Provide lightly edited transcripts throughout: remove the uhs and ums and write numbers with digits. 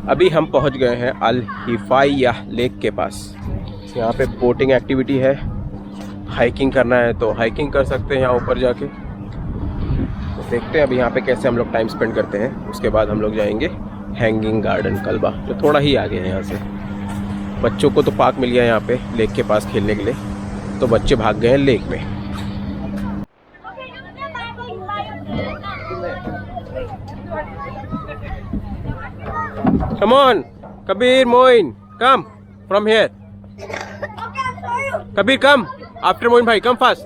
अभी हम पहुंच गए हैं अल हिफाइया लेक के पास। यहाँ पे बोटिंग एक्टिविटी है, हाइकिंग करना है तो हाइकिंग कर सकते हैं यहाँ ऊपर जाके। तो देखते हैं अभी यहाँ पे कैसे हम लोग टाइम स्पेंड करते हैं। उसके बाद हम लोग जाएंगे हैंगिंग गार्डन कल्बा, जो थोड़ा ही आगे है यहाँ से। बच्चों को तो पार्क मिल गया यहाँ पे लेक के पास खेलने के लिए, तो बच्चे भाग गए हैं लेक में। Come on, Kabir, Moin, come from here. Kabir, come after Moin bhai, come fast.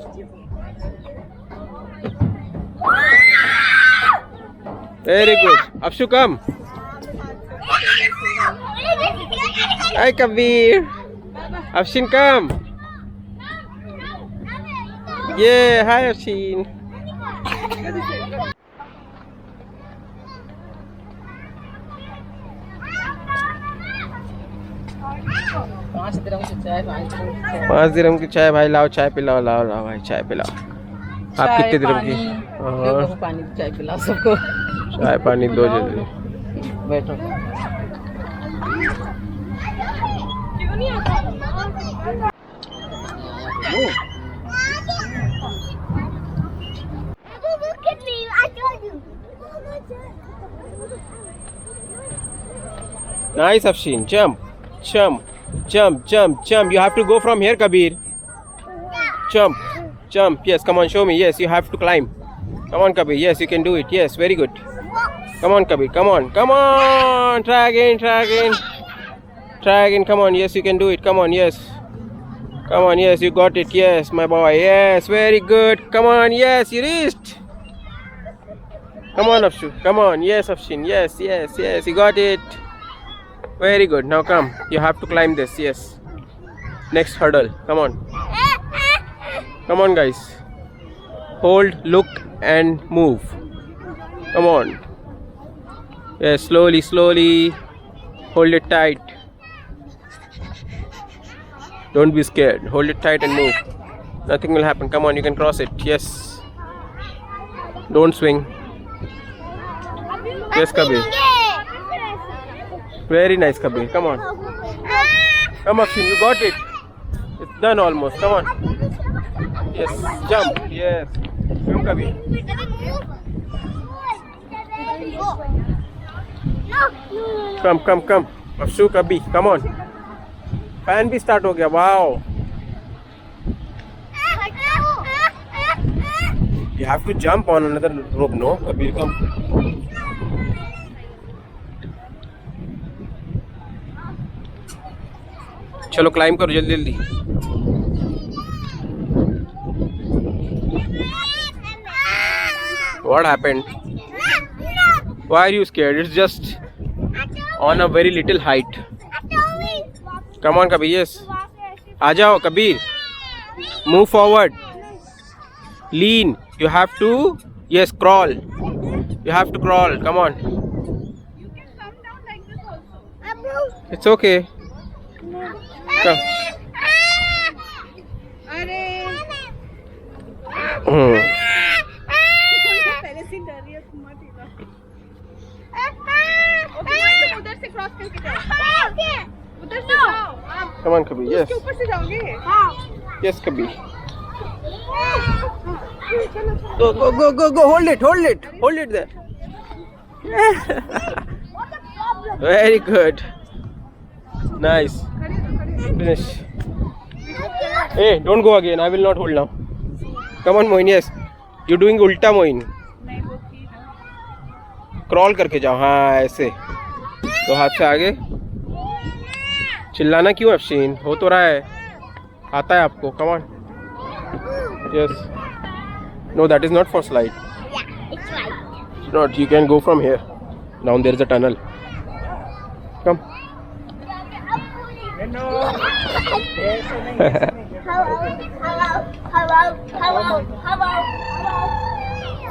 Very good. Afshu, come. Hi, Kabir. Afshin, come. Yeah, hi, Afshin. पाँच दिरहम की चाय भाई, लाओ चाय पिलाओ, लाओ लाओ भाई चाय पिलाओ। आप कितने दिरहम की? पानी चाय पिलाओ सबको। चाय पानी दो जल्दी। बैठो। Nice, Afshin. Jump, jump, jump, jump, jump. You have to go from here, Kabir. Jump, jump. Yes, come on, show me. Yes, you have to climb. Come on, Kabir. Yes, you can do it. Yes, very good. Come on, Kabir. Come on, come on. Try again, try again. Try again. Come on. Yes, you can do it. Come on. Yes. Come on. Yes, you got it. Yes, my boy. Yes, very good. Come on. Yes, you reached. Come on, Afshu. Come on. Yes, Afshin. Yes, yes, yes. You got it. Very good. Now come. You have to climb this. Yes. Next hurdle. Come on. Come on, guys. Hold, look, and move. Come on. Yes, slowly, slowly. Hold it tight. Don't be scared. Hold it tight and move. Nothing will happen. Come on, you can cross it. Yes. Don't swing. Yes, Kabir. Very nice, Kabir. Come on. Come, Afshin. You got it. It's done almost. Come on. Yes. Jump. Yes. Come, Kabir. Come, come, come. Afshu, Kabir. Come on. Fan भी start हो गया. Wow. You have to jump on another rope, no? Kabir, come. चलो climb करो जल्दी जल्दी। What happened? Why are you scared? It's just on a very little height. Come on, Kabir. Yes. आ जाओ, Kabir. Move forward. Lean. You have to. Yes, crawl. You have to crawl. Come on. You can come down like this also. It's okay. Come. अरे Hmm. पहले से डर रही है तुम मत इधर। ओके तुम उधर से क्रॉस करके जाओ। उधर से जाओ आप। Come on, Kabir. Yes. उसके ऊपर से जाओगे? हाँ। Yes, Kabir. Go, go, go, go, go. Hold it, hold it, hold it there. Very good. Nice. Finish. Hey, don't go again. I will not hold now. Come on, Moin. Yes. You're doing ulta, Moin. नहीं वो ठीक है। Crawl करके जाओ। हाँ, ऐसे तो हाथ से आगे। चिल्लाना क्यों, अफशीन? हो तो रहा है, आता है आपको। Come on. Yes. No, that is not for slide. It's right. Not. You can go from here. Down there is a tunnel. Come.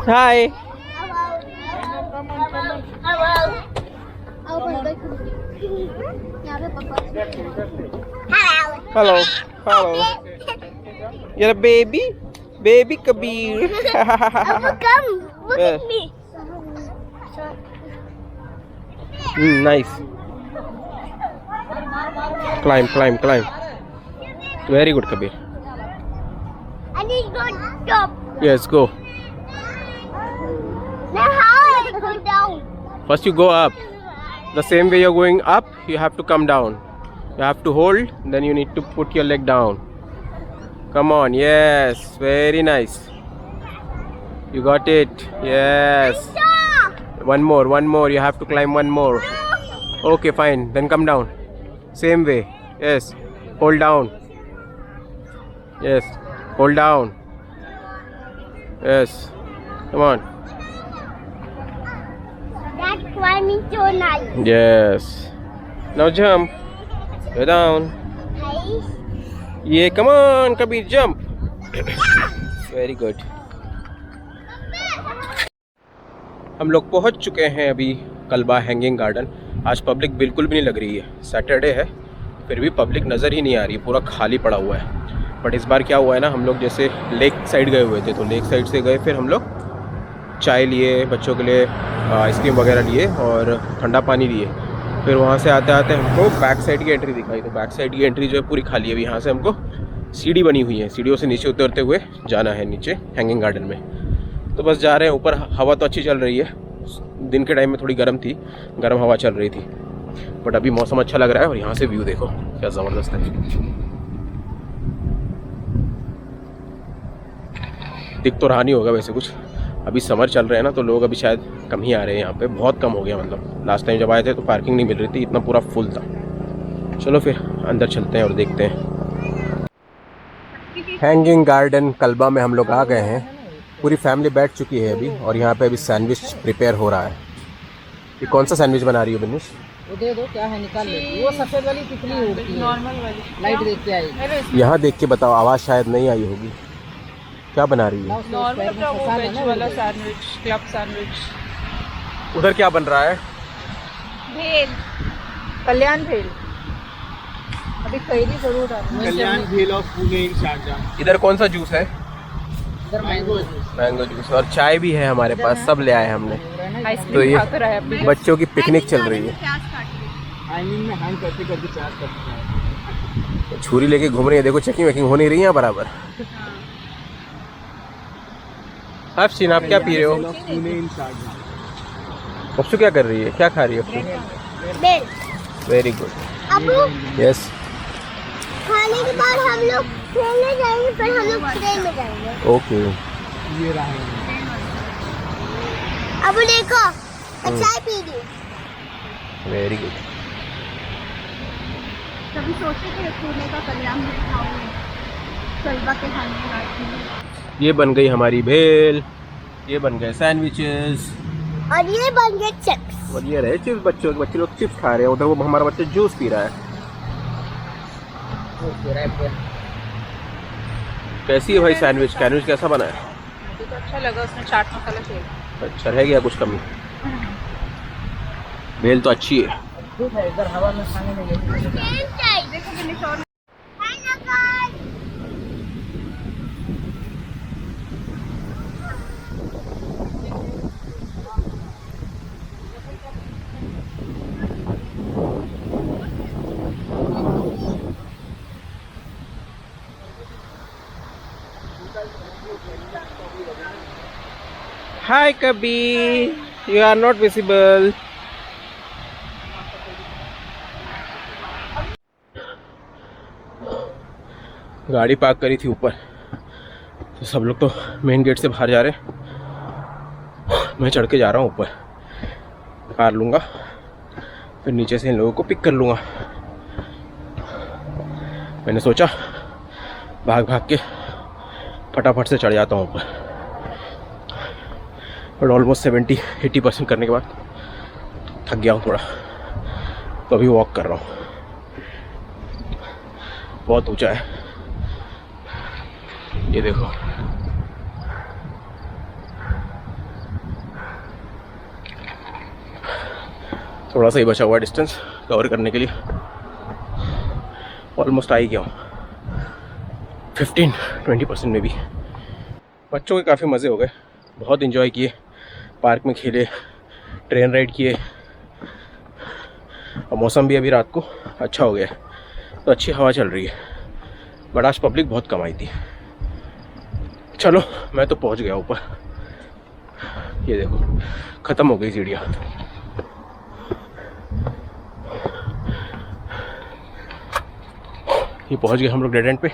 Hi. Hello. Hello. You're a baby? Baby Kabir. Come, look Yes. at me. Nice. Climb, climb, climb. Very good, Kabir. I need to go top. Yes, go. Now how I go down? First you go up. The same way you're going up, you have to come down. You have to hold, then you need to put your leg down. Come on, yes, very nice. You got it, yes. Stop! One more, you have to climb one more. Okay, fine, then come down. Same way, yes. Hold down. Yes, hold down. Yes, come on. That's climbing so nice. Yes. Now jump. Go down. Nice. Yeah, come on, Kabir, jump. Very good. हम लोग पहुंच चुके हैं अभी कल्बा hanging garden. आज public बिल्कुल भी नहीं लग रही है, सैटरडे है फिर भी पब्लिक नज़र ही नहीं आ रही है, पूरा खाली पड़ा हुआ है। बट इस बार क्या हुआ है ना, हम लोग जैसे लेक साइड गए हुए थे तो लेक साइड से गए, फिर हम लोग चाय लिए, बच्चों के लिए आइसक्रीम वगैरह लिए और ठंडा पानी लिए। फिर वहाँ से आते आते हमको बैक साइड की एंट्री दिखाई, तो बैक साइड की एंट्री जो है पूरी खाली है। अभी यहाँ से हमको सीढ़ी बनी हुई है, सीढ़ियों से नीचे उतरते हुए जाना है नीचे हैंगिंग गार्डन में। तो बस जा रहे हैं ऊपर। हवा तो अच्छी चल रही है, दिन के टाइम में थोड़ी गर्म थी, गर्म हवा चल रही थी, बट अभी मौसम अच्छा लग रहा है। और यहाँ से व्यू देखो क्या ज़बरदस्त है, दिख तो रहा नहीं होगा वैसे कुछ। अभी समर चल रहे हैं ना तो लोग अभी शायद कम ही आ रहे हैं यहाँ पे, बहुत कम हो गया। मतलब लास्ट टाइम जब आए थे तो पार्किंग नहीं मिल रही थी, इतना पूरा फुल था। चलो फिर अंदर चलते हैं और देखते हैं। हैंगिंग गार्डन कल्बा में हम लोग आ गए हैं, पूरी फैमिली बैठ चुकी है अभी, और यहाँ पे अभी सैंडविच प्रिपेयर हो रहा है। ये कौन सा सैंडविच बना रही हो बनिश? वो दे दो, क्या है निकाल लेती। वो सफेद वाली तितली होती है, नॉर्मल वाली लाइट देख के आई। यहाँ देख के बताओ, आवाज़ शायद नहीं आई होगी। क्या बना रही है? नॉर्मल वेज वाला सैंडविच, क्लब सैंडविच। उधर क्या बन रहा है? भेल, कल्याण भेल। अभी कैरी जरूर आ कल्याण भेल और पुणे इन शारजा। इधर कौन सा जूस है? इधर मैंगो मैंगो जूस, और चाय भी है हमारे पास, सब ले आए हमने। तो आइसक्रीम ये खाकर आए अभी। बच्चों की पिकनिक चल रही है। टाइमिंग में हैंग करते करते चार्ज करते हैं। छुरी लेके घूम रही है, देखो चेकिंग वेकिंग हो नहीं रही है बराबर। अफशीन आप क्या पी रहे हो? Pune in Sharjah. अफशु क्या कर रही है, क्या खा रही है अफशु? भेल। वेरी गुड, अब यस। खाने के बाद हम लोग खेलने जाएंगे, फिर हम लोग ट्रेन में जाएंगे। ओके, ये रहा है। अब देखो चाय पी ली। Very good. कभी सोचे थे पुणे का कल्याण भेल खाऊंगी, कल्बा के खाने के बाद। ये बन गई हमारी भेल, ये बन गए सैंडविचेस, और ये बन गए चिप्स। और ये रहे चिप्स। बच्चे लोग चिप्स खा रहे हैं, उधर वो हमारा बच्चा जूस पी रहा है। कैसी है भाई सैंडविच? सैंडविच कैसा बना है? मुझे तो अच्छा लगा, उसमें चाट मसाला चाहिए। अच्छा, रह गया कुछ कमी? भेल तो अच्छी है। धूप है इधर, हवा में खाने में ये Hi Kabir, you are not visible. गाड़ी पार्क करी थी ऊपर, तो सब लोग तो मेन गेट से बाहर जा रहे हैं। मैं चढ़ के जा रहा हूँ ऊपर, कार लूँगा, फिर नीचे से इन लोगों को पिक कर लूँगा। मैंने सोचा भाग भाग के फटाफट से चढ़ जाता हूँ ऊपर, बट ऑलमोस्ट 70-80% करने के बाद थक गया हूँ थोड़ा, तो अभी वॉक कर रहा हूँ। बहुत ऊंचा है, ये देखो। थोड़ा सा ही बचा हुआ डिस्टेंस कवर करने के लिए, ऑलमोस्ट आ ही गया हूँ। 15-20% में भी। बच्चों के काफ़ी मज़े हो गए, बहुत इन्जॉय किए, पार्क में खेले, ट्रेन राइड किए और मौसम भी अभी रात को अच्छा हो गया है, तो अच्छी हवा चल रही है। बट आज पब्लिक बहुत कम आई थी। चलो मैं तो पहुंच गया ऊपर, ये देखो ख़त्म हो गई सीढ़ियाँ। ये पहुंच गए हम लोग डेड एंड पे,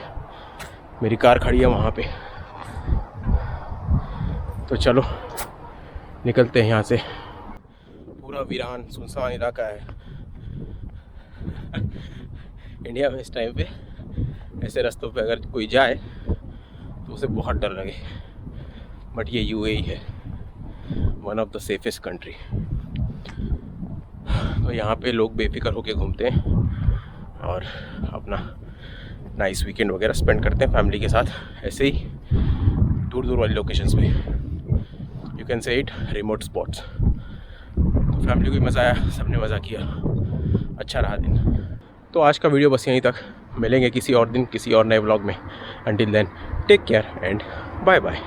मेरी कार खड़ी है वहाँ पे। तो चलो निकलते हैं यहाँ से। पूरा वीरान सुनसान इलाका है इंडिया में इस टाइम पे। ऐसे रास्तों पे अगर कोई जाए तो उसे बहुत डर लगे, बट ये यूएई है, one of the safest country. तो यहाँ पे लोग बेफिक्र होके घूमते हैं और अपना नाइस वीकेंड वगैरह स्पेंड करते हैं फैमिली के साथ, ऐसे ही दूर दूर वाली लोकेशंस पे। You can say it remote spots. तो फैमिली को भी मज़ा आया, सबने मज़ा किया, अच्छा रहा दिन। तो आज का वीडियो बस यहीं तक, मिलेंगे किसी और दिन किसी और नए व्लॉग में। Until then take care and bye bye.